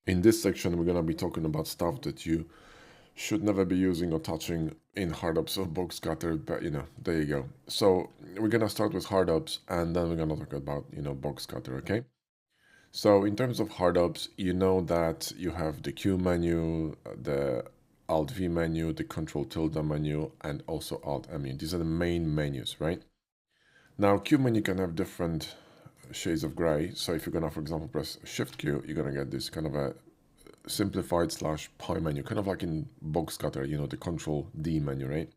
In this section, we're going to be talking about stuff that you should never be using or touching in HardOPS or box cutter, but there you go. So we're going to start with HardOPS and then we're going to talk about, box cutter, okay? So in terms of HardOPS, you know that you have the Q menu, the Alt V menu, the Control tilde menu, and also Alt M menu. These are the main menus, right? Now Q menu can have different shades of gray. So if you're gonna, for example, press Shift Q, you're gonna get this kind of a simplified / pie menu, kind of like in box cutter, the Control D menu, right?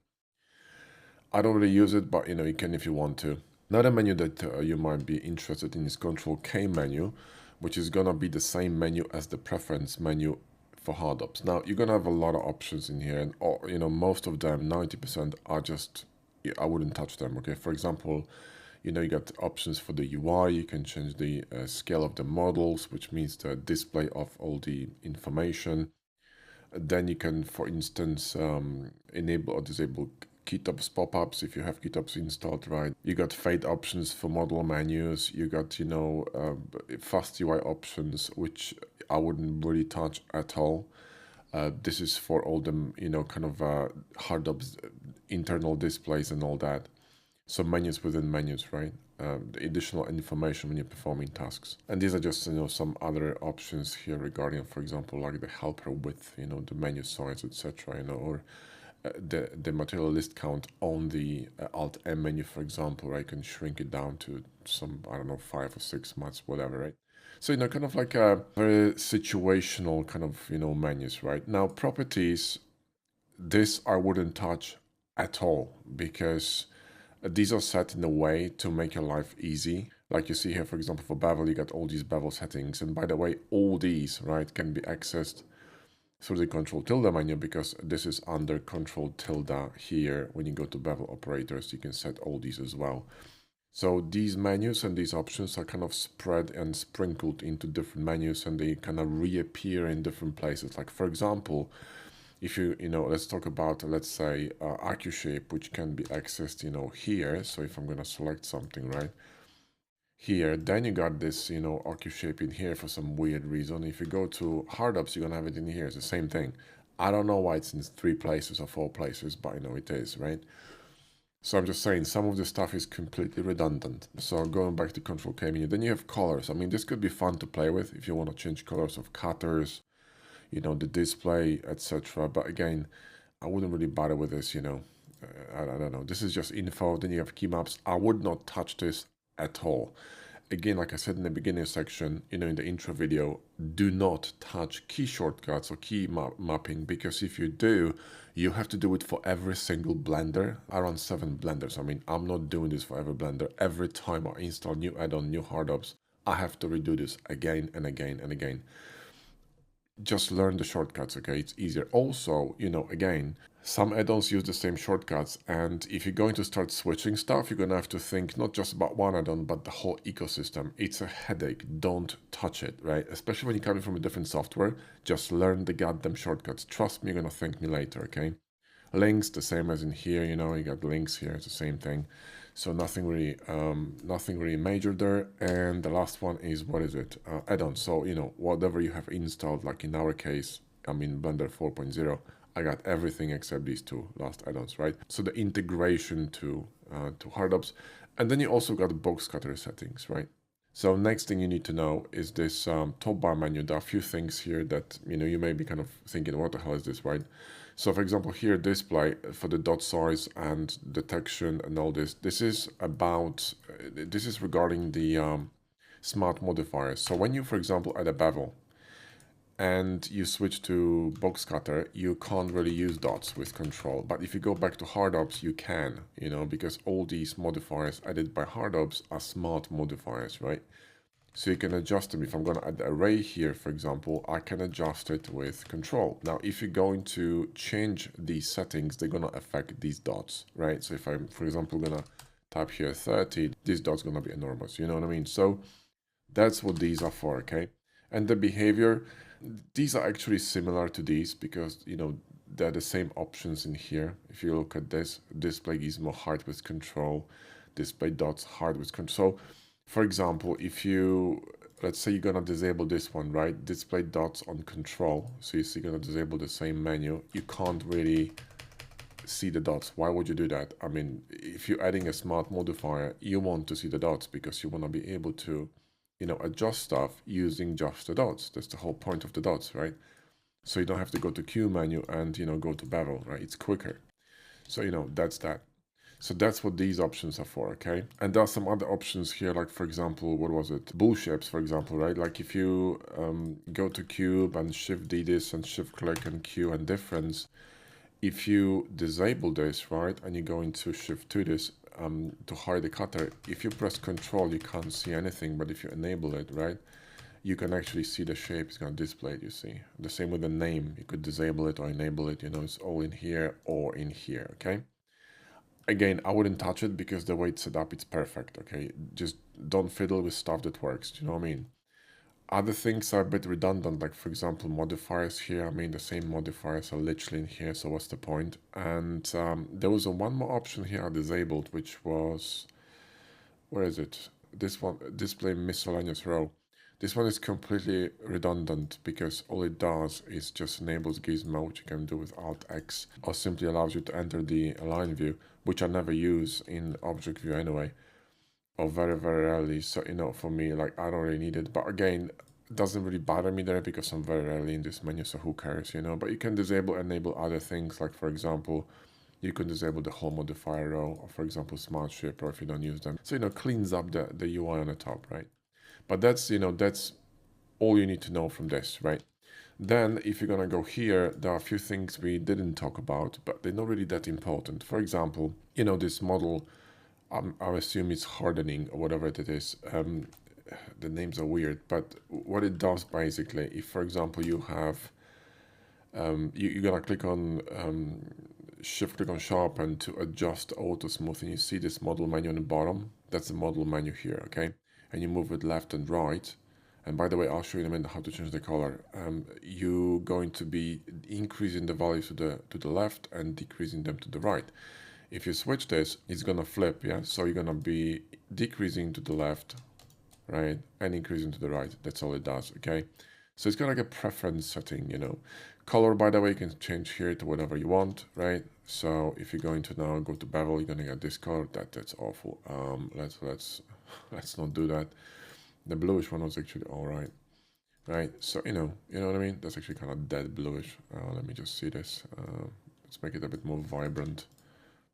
I don't really use it, but you can if you want to. Another menu that you might be interested in is Control K menu, which is gonna be the same menu as the preference menu for HardOPS. Now you're gonna have a lot of options in here, and most of them, 90% are just, I wouldn't touch them. Okay, for example, you got options for the UI. You can change the scale of the models, which means the display of all the information. Then you can, for instance, enable or disable KeyTops pop-ups if you have KeyTops installed, right? You got fade options for model menus. You got, fast UI options, which I wouldn't really touch at all. This is for all the, kind of HardOPS internal displays and all that. So menus within menus, right? The additional information when you're performing tasks. And these are just, some other options here regarding, for example, like the helper width, the menu size, etc., or the material list count on the Alt M menu, for example, right? I can shrink it down to some, I don't know, 5 or 6 months, whatever, right? So, kind of like a very situational kind of, menus, right? Now, properties, this I wouldn't touch at all because these are set in a way to make your life easy. Like you see here, for example, for bevel, you got all these bevel settings. And by the way, all these, right, can be accessed through the Control tilde menu because this is under Control tilde here. When you go to bevel operators, you can set all these as well. So these menus and these options are kind of spread and sprinkled into different menus and they kind of reappear in different places. Like for example, if let's talk about, let's say, AccuShape, which can be accessed, here. So if I'm going to select something right here, then you got this, AccuShape in here for some weird reason. If you go to HardOPS, you're going to have it in here. It's the same thing. I don't know why it's in 3 places or 4 places, but I know it is, right? So I'm just saying some of the stuff is completely redundant. So going back to Control K menu, then you have colors. I mean, this could be fun to play with if you want to change colors of cutters, the display, etc. But again, I wouldn't really bother with this, I don't know. This is just info. Then you have key maps. I would not touch this at all. Again, like I said in the beginning section, in the intro video, do not touch key shortcuts or key mapping because if you do, you have to do it for every single blender. I run 7 blenders. I mean, I'm not doing this for every blender. Every time I install new add-on, new HardOPS, I have to redo this again and again and again. Just learn the shortcuts, okay? It's easier. Also, again, some add-ons use the same shortcuts, and if you're going to start switching stuff, you're gonna have to think not just about one add-on, but the whole ecosystem. It's a headache. Don't touch it, right? Especially when you're coming from a different software, just learn the goddamn shortcuts. Trust me, you're gonna thank me later, okay? Links, the same as in here, you got links here, it's the same thing. So nothing really major there. And the last one is, what is it? Add-on. So, whatever you have installed, like in our case, I'm in Blender 4.0, I got everything except these 2 last add-ons, right? So the integration to HardOPS. And then you also got the box cutter settings, right? So next thing you need to know is this top bar menu. There are a few things here that, you may be kind of thinking, what the hell is this, right? So for example, here, display for the dot size and detection and all this. This is regarding the smart modifiers. So when you, for example, add a bevel and you switch to box cutter, you can't really use dots with control. But if you go back to HardOPS, you can, because all these modifiers added by HardOPS are smart modifiers, right? So you can adjust them. If I'm going to add the array here, for example, I can adjust it with control. Now, if you're going to change these settings, they're going to affect these dots, right? So if I'm, for example, going to type here 30, this dot's going to be enormous. You know what I mean? So that's what these are for, okay? And the behavior, these are actually similar to these because, they're the same options in here. If you look at this, display gizmo hard with control, display dots hard with control. So, for example, if you let's say you're gonna disable this one, right? Display dots on control. So you see you're gonna disable the same menu. You can't really see the dots. Why would you do that? I mean, if you're adding a smart modifier, you want to see the dots because you want to be able to, adjust stuff using just the dots. That's the whole point of the dots, right? So you don't have to go to Q menu and, go to bevel, right? It's quicker. So, that's that. So that's what these options are for, okay? And there are some other options here, like for example, what was it? Bool shapes, for example, right? Like if you go to cube and shift D this and shift click and Q and difference, if you disable this, right, and you go into shift to this to hide the cutter, if you press control, you can't see anything, but if you enable it, right, you can actually see the shape. It's going to display it, you see. The same with the name. You could disable it or enable it, it's all in here or in here, okay? Again, I wouldn't touch it because the way it's set up, it's perfect, okay? Just don't fiddle with stuff that works, do you know what I mean? Other things are a bit redundant, like for example, modifiers here. I mean, the same modifiers are literally in here, so what's the point? And there was one more option here I disabled, which was, where is it? This one, display miscellaneous row. This one is completely redundant because all it does is just enables gizmo, which you can do with Alt X, or simply allows you to enter the align view, which I never use in object view anyway, or very, very rarely. So, for me, like, I don't really need it. But again, it doesn't really bother me there because I'm very rarely in this menu, so who cares, But you can disable, enable other things, like for example, you can disable the whole modifier row, or for example, smart shape, or if you don't use them. So, cleans up the UI on the top, right? But that's all you need to know from this, right? Then if you're gonna go here, there are a few things we didn't talk about, but they're not really that important. For example, this model, I assume it's hardening or whatever it is. The names are weird, but what it does basically, if for example you have, you're gonna click on shift click on sharpen to adjust auto smooth, and you see this model menu on the bottom. That's the model menu here, okay? And you move it left and right. And by the way, I'll show you in a minute how to change the color. You're going to be increasing the values to the left and decreasing them to the right. If you switch this, it's gonna flip, yeah? So you're gonna be decreasing to the left, right? And increasing to the right. That's all it does, okay? So it's got like a preference setting, Color, by the way, you can change here to whatever you want, right? So if you're going to now go to bevel, you're gonna get this color. That's awful. Let's not do that. The bluish one was actually all right, right? So you know what I mean. That's actually kind of dead bluish. Let me just see this. Let's make it a bit more vibrant.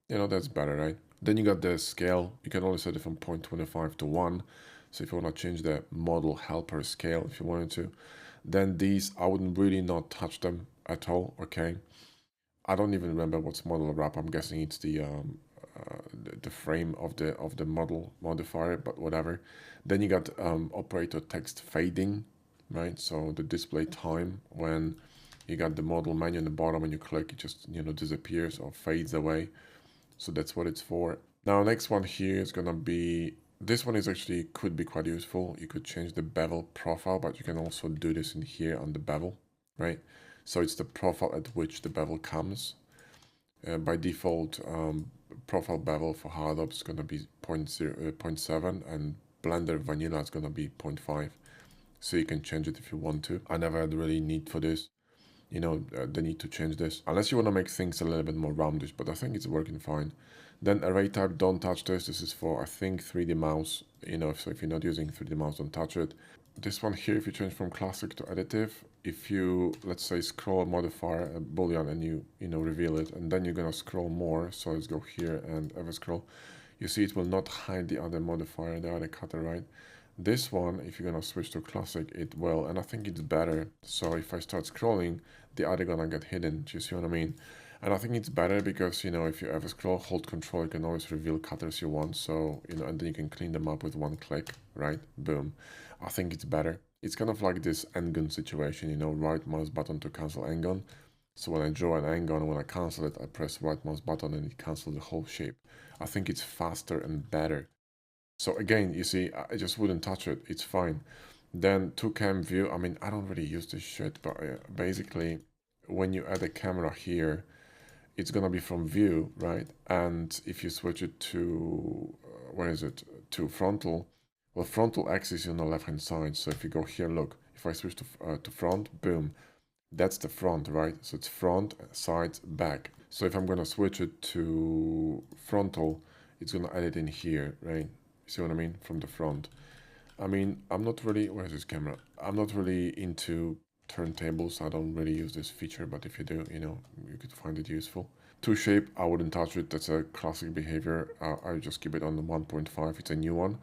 That's better, right? Then you got the scale. You can only set it from 0.25 to 1. So if you want to change the model helper scale, if you wanted to, then these, I wouldn't really not touch them at all, okay? I don't even remember what's model wrap. I'm guessing it's the frame of the model modifier, but whatever. Then you got operator text fading, right? So the display time when you got the model menu in the bottom and you click, it just disappears or fades away. So that's what it's for. Now next one here is gonna be, this one is actually could be quite useful. You could change the bevel profile, but you can also do this in here on the bevel, right? So it's the profile at which the bevel comes. By default, profile bevel for HardOPS is gonna be 0.7 and Blender Vanilla is gonna be 0.5. So you can change it if you want to. I never had really need for this. The need to change this unless you want to make things a little bit more roundish, but I think it's working fine. Then array type, don't touch this. This is for, I think, 3D mouse. So if you're not using 3D mouse, don't touch it. This one here, if you change from classic to additive, if you, let's say, scroll modifier a boolean and you reveal it, and then you're gonna scroll more, so let's go here and ever scroll, you see it will not hide the other modifier, the other cutter, right? This one, if you're gonna switch to classic, it will, and I think it's better. So if I start scrolling, the other gonna get hidden. Do you see what I mean? And I think it's better because, if you ever scroll, hold control, you can always reveal cutters you want. So, and then you can clean them up with one click, right? Boom. I think it's better. It's kind of like this endgun situation, right mouse button to cancel endgun. So when I draw an endgun, when I cancel it, I press right mouse button and it cancels the whole shape. I think it's faster and better. So again, you see, I just wouldn't touch it. It's fine. Then to cam view, I mean, I don't really use this shit, but basically, when you add a camera here, it's gonna be from view, right? And if you switch it to, where is it? To frontal, Well, frontal axis is on the left-hand side. So if you go here, look, if I switch to front, boom, that's the front, right? So it's front, sides, back. So if I'm gonna switch it to frontal, it's gonna add it in here, right? See what I mean? From the front. I mean, I'm not really, where's this camera? I'm not really into turntables. I don't really use this feature, but if you do, you know, you could find it useful. Two shape, I wouldn't touch it. That's a classic behavior. I just keep it on the 1.5. It's a new one.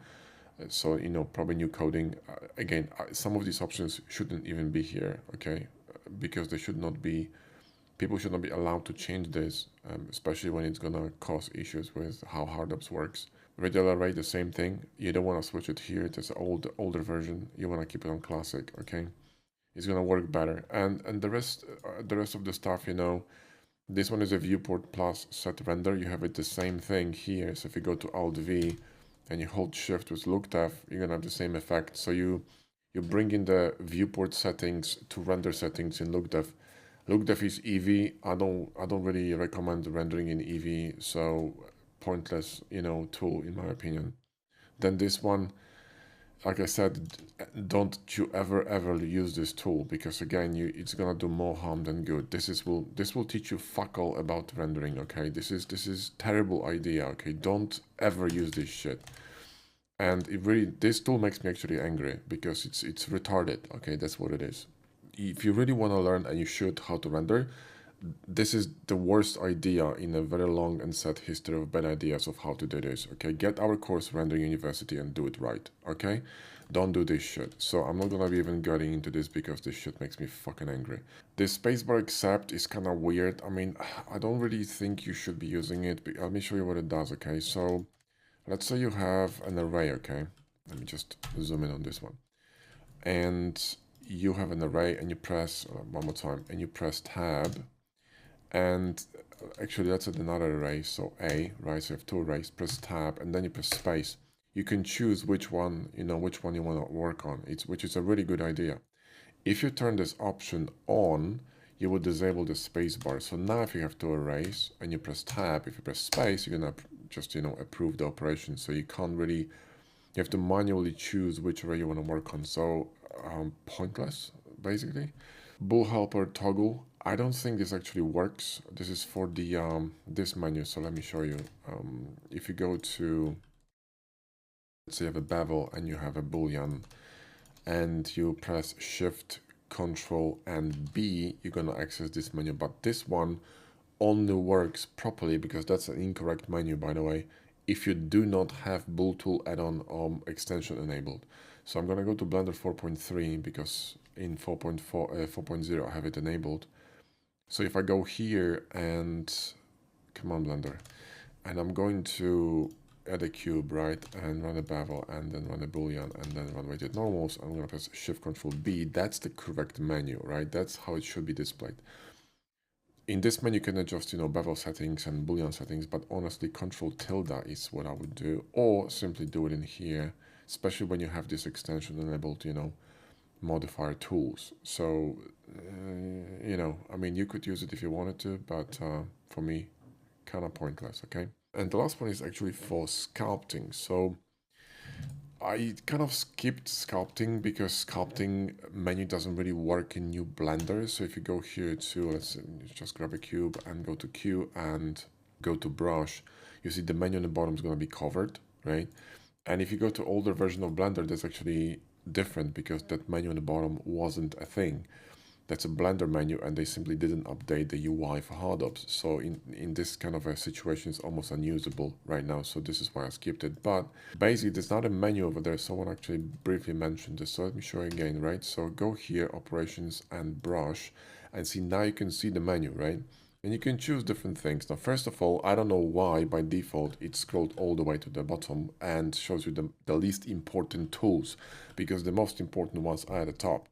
So, you know, probably new coding. Again, some of these options shouldn't even be here, okay? Because they should not be, people should not be allowed to change this, especially when it's gonna cause issues with how HardOPS works. Regular array, the same thing. You don't want to switch it here. It's an older version. You want to keep it on classic, okay? It's gonna work better. And the rest of the stuff, you know, this one is a viewport plus set render. You have it the same thing here. So if you go to Alt V and you hold Shift with LookDef, you're gonna have the same effect. So you bring in the viewport settings to render settings in LookDef. LookDef is EV. I don't really recommend rendering in EV. So pointless, you know, tool in my opinion. Then this one, like I said, don't you ever use this tool, because again, it's gonna do more harm than good. This will teach you fuck all about rendering. Okay, this is terrible idea. Okay, don't ever use this shit. And it really, this tool makes me actually angry because it's retarded. Okay, that's what it is. If you really want to learn, and you should, how to render, this is the worst idea in a very long and sad history of bad ideas of how to do this. Okay, get our course Rendering University and do it right. Okay, don't do this shit. So I'm not gonna be even getting into this because this shit makes me fucking angry. This spacebar accept is kind of weird. I mean, I don't really think you should be using it, but let me show you what it does. Okay, so let's say you have an array. Okay, let me just zoom in on this one, and you have an array, and you press one more time, and you press tab. And actually, that's another array. So A, right? So you have two arrays. Press tab, and then you press space. You can choose which one, you know, which one you want to work on. Which is a really good idea. If you turn this option on, you will disable the space bar. So now, if you have two arrays and you press tab, if you press space, you're gonna just, you know, approve the operation. So you can't really, you have to manually choose which array you want to work on. So pointless, basically. Bool helper toggle. I don't think this actually works. This is for the this menu. So let me show you. If you go to, let's say you have a bevel and you have a boolean, and you press Shift, Control, and B, you're gonna access this menu. But this one only works properly, because that's an incorrect menu, by the way, if you do not have Bool Tool add-on extension enabled. So I'm gonna go to Blender 4.3 because in 4.0 I have it enabled. So if I go here and, come on Blender, and I'm going to add a cube, right, and run a bevel, and then run a boolean, and then run weighted normals, I'm gonna press Shift Control B. That's the correct menu, right? That's how it should be displayed. In this menu, you can adjust, you know, bevel settings and boolean settings, but honestly, Control tilde is what I would do, or simply do it in here, especially when you have this extension enabled, you know, modifier tools. So, you know, I mean, you could use it if you wanted to, but for me, kind of pointless, okay? And the last one is actually for sculpting. So I kind of skipped sculpting because sculpting menu doesn't really work in new Blender. So if you go here to, let's just grab a cube and go to Q and go to brush, you see the menu on the bottom is going to be covered, right? And if you go to older version of Blender, that's actually different because that menu on the bottom wasn't a thing. That's a Blender menu, and they simply didn't update the UI for HardOPS. So in this kind of a situation, it's almost unusable right now. So this is why I skipped it. But basically, there's not a menu over there. Someone actually briefly mentioned this. So let me show you again, right? So go here, operations and brush, and see, now you can see the menu, right? And you can choose different things. Now, first of all, I don't know why by default it's scrolled all the way to the bottom and shows you the least important tools, because the most important ones are at the top.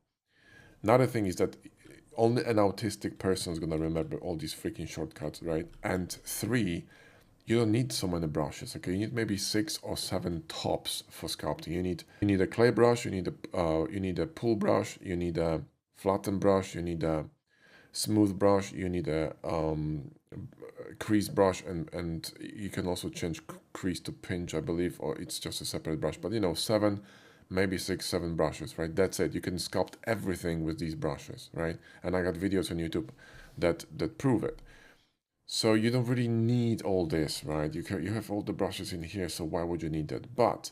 Another thing is that only an autistic person is going to remember all these freaking shortcuts, right? And 3, you don't need so many brushes, okay? You need maybe 6 or 7 tops for sculpting. You need a clay brush, you need a pull brush, you need a flatten brush, you need a smooth brush, you need a crease brush, and you can also change crease to pinch, I believe, or it's just a separate brush. But you know, seven, maybe six, seven brushes, right? That's it. You can sculpt everything with these brushes, right? And I got videos on YouTube that prove it. So you don't really need all this, right? You have all the brushes in here, so why would you need that? But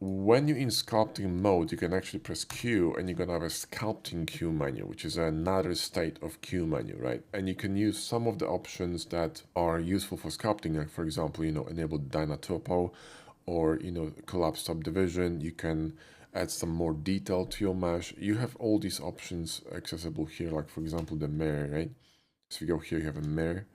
when you're in sculpting mode, you can actually press Q and you're gonna have a sculpting Q menu, which is another state of Q menu, right? And you can use some of the options that are useful for sculpting, like for example, you know, enable Dynatopo, or you know, collapse subdivision. You can add some more detail to your mesh. You have all these options accessible here, like for example, the mirror, right? So if you go here, you have a mirror.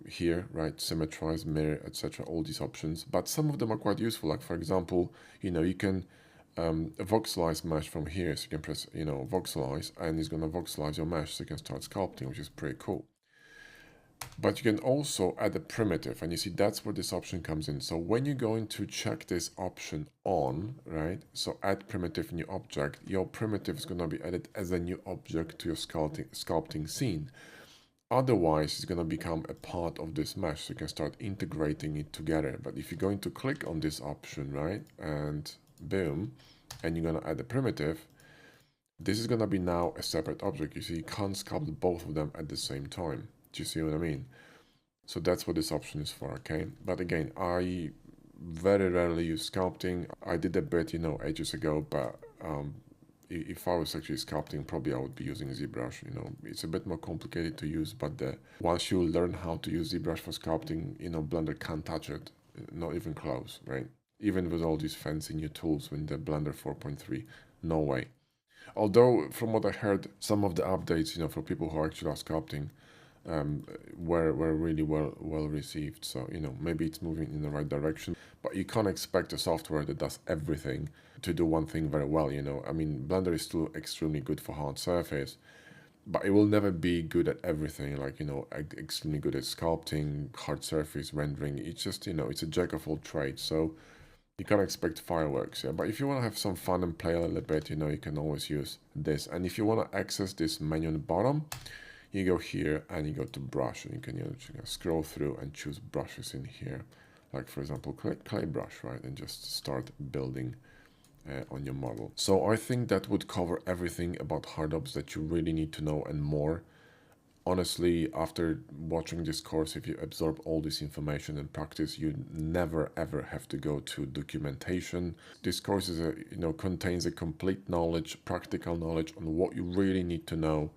Here, right, symmetrize, mirror, etc. All these options, but some of them are quite useful. Like for example, you know, you can voxelize mesh from here, so you can press, you know, voxelize, and it's gonna voxelize your mesh, so you can start sculpting, which is pretty cool. But you can also add a primitive, and you see that's where this option comes in. So when you're going to check this option on, right, so add primitive new object, your primitive is gonna be added as a new object to your sculpting scene. Otherwise, it's going to become a part of this mesh, so you can start integrating it together. But if you're going to click on this option, right, and boom, and you're going to add a primitive, this is going to be now a separate object. You see, you can't sculpt both of them at the same time. Do you see what I mean? So that's what this option is for, okay? But again, I very rarely use sculpting. I did a bit, you know, ages ago, but if I was actually sculpting, probably I would be using ZBrush. You know, it's a bit more complicated to use, but once you learn how to use ZBrush for sculpting, you know, Blender can't touch it, not even close, right? Even with all these fancy new tools in the Blender 4.3, no way. Although, from what I heard, some of the updates, you know, for people who actually are sculpting, were really well received. So you know, maybe it's moving in the right direction, but you can't expect a software that does everything to do one thing very well. You know, I mean, Blender is still extremely good for hard surface, but it will never be good at everything. Like, you know, extremely good at sculpting, hard surface rendering. It's just, you know, it's a jack of all trades. So you can't expect fireworks, yeah. But if you want to have some fun and play a little bit, you know, you can always use this. And if you want to access this menu on the bottom, you go here and you go to brush, and you can, you know, scroll through and choose brushes in here. Like for example, clay brush, right? And just start building on your model. So I think that would cover everything about HardOPS that you really need to know and more. Honestly, after watching this course, if you absorb all this information and practice, you never ever have to go to documentation. This course is you know, contains a complete knowledge, practical knowledge on what you really need to know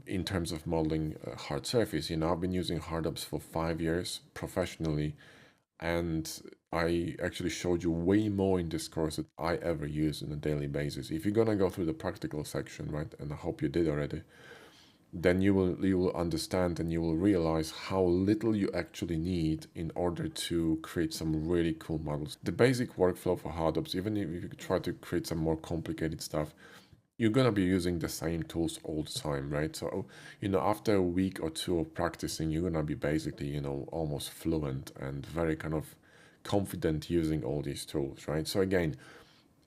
in terms of modeling a hard surface. You know, I've been using HardOPS for 5 years professionally, and I actually showed you way more in this course that I ever use on a daily basis. If you're gonna go through the practical section, right, and I hope you did already, then you will understand and you will realize how little you actually need in order to create some really cool models. The basic workflow for HardOPS, even if you try to create some more complicated stuff, you're going to be using the same tools all the time, right? So, you know, after a week or two of practicing, you're going to be basically, you know, almost fluent and very kind of confident using all these tools, right? So again,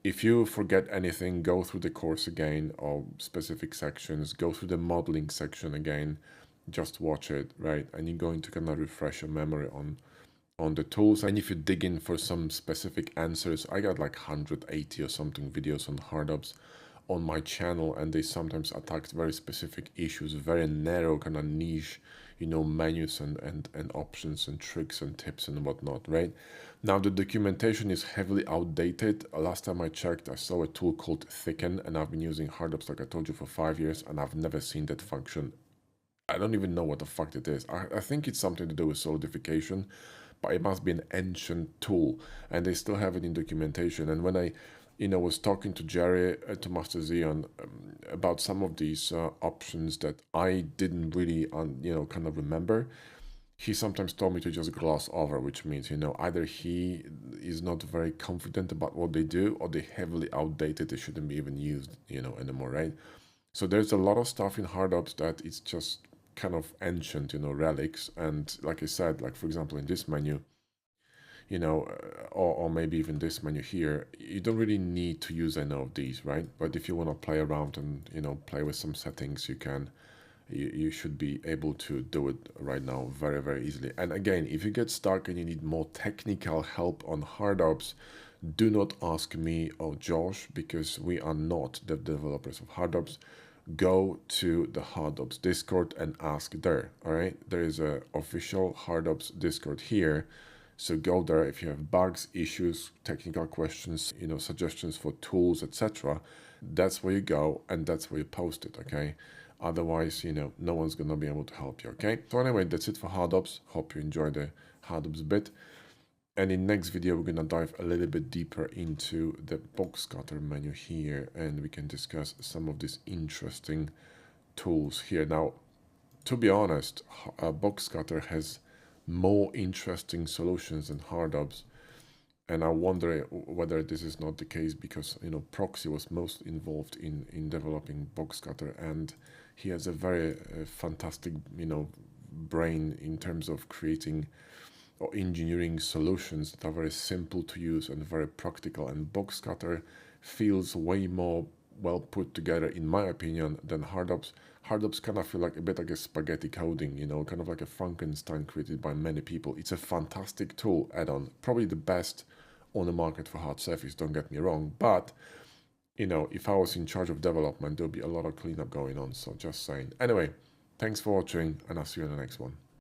if you forget anything, go through the course again, or specific sections, go through the modeling section again, just watch it, right? And you're going to kind of refresh your memory on the tools. And if you dig in for some specific answers, I got like 180 or something videos on HardOPS on my channel, and they sometimes attacked very specific issues, very narrow kind of niche, you know, menus and options and tricks and tips and whatnot, right? Now the documentation is heavily outdated. Last time I checked, I saw a tool called Thicken, and I've been using HardOPS, like I told you, for 5 years, and I've never seen that function. I don't even know what the fuck it is. I think it's something to do with solidification, but it must be an ancient tool, and they still have it in documentation. And when I, you know, was talking to Jerry, to Master Xeon, about some of these options that I didn't really, you know, kind of remember, he sometimes told me to just gloss over, which means, you know, either he is not very confident about what they do, or they're heavily outdated, they shouldn't be even used, you know, anymore, right? So there's a lot of stuff in HardOPS that it's just kind of ancient, you know, relics. And like I said, like for example, in this menu, you know, or maybe even this menu here, you don't really need to use any of these, right? But if you want to play around and, you know, play with some settings, you can. You should be able to do it right now very, very easily. And again, if you get stuck and you need more technical help on HardOps, do not ask me or Josh, because we are not the developers of HardOps. Go to the HardOps Discord and ask there. All right, there is a official HardOps Discord here, so go there if you have bugs, issues, technical questions, you know, suggestions for tools, etc. That's where you go, and that's where you post it. Okay, otherwise, you know, no one's gonna be able to help you. Okay, so anyway, that's it for HardOps. Hope you enjoyed the HardOps bit. And in next video, we're gonna dive a little bit deeper into the box cutter menu here, and we can discuss some of these interesting tools here. Now, to be honest, box cutter has more interesting solutions than HardOps, and I wonder whether this is not the case because, you know, Proxy was most involved in developing box cutter, and he has a very fantastic, you know, brain in terms of creating or engineering solutions that are very simple to use and very practical. And box cutter feels way more well put together, in my opinion, than HardOps. HardOps kind of feel like a bit like a spaghetti coding, you know, kind of like a Frankenstein created by many people. It's a fantastic tool add-on, probably the best on the market for hard surface, don't get me wrong, but you know, if I was in charge of development, there'll be a lot of cleanup going on, so just saying. Anyway, thanks for watching, and I'll see you in the next one.